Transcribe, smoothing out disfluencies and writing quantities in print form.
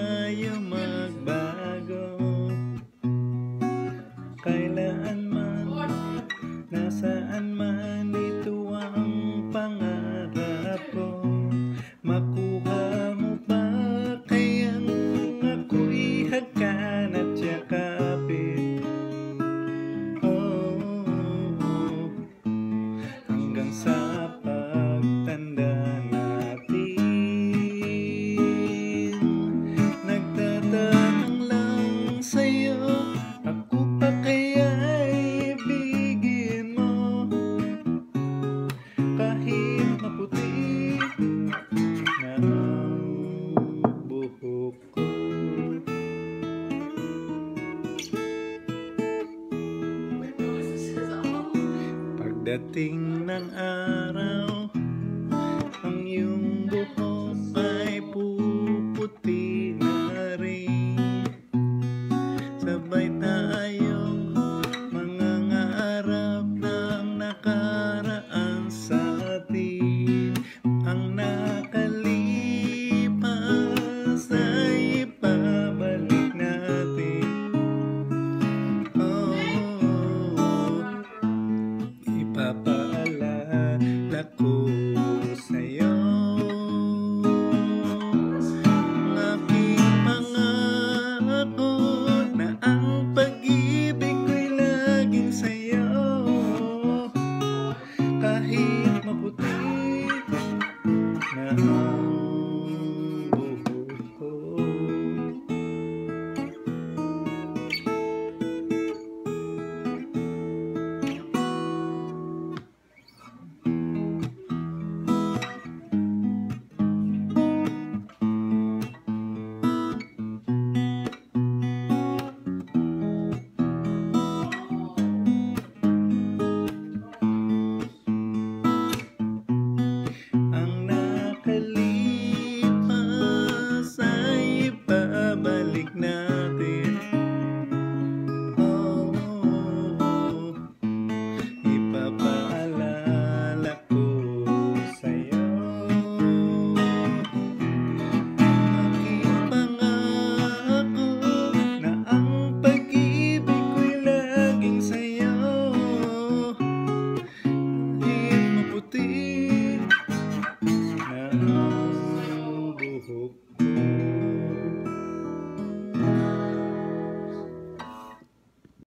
tayo magbago. Kailan man, nasaan man, dito ang pangarap ko. Makuha mo pa kayang ako'y hagkan at yakapin. Hanggang sa pagtanda natin, nagtatanong lang sa'yo, ako pa kaya'y ibigin mo? Kahit maputi na ang buhok ko. Pagdating ng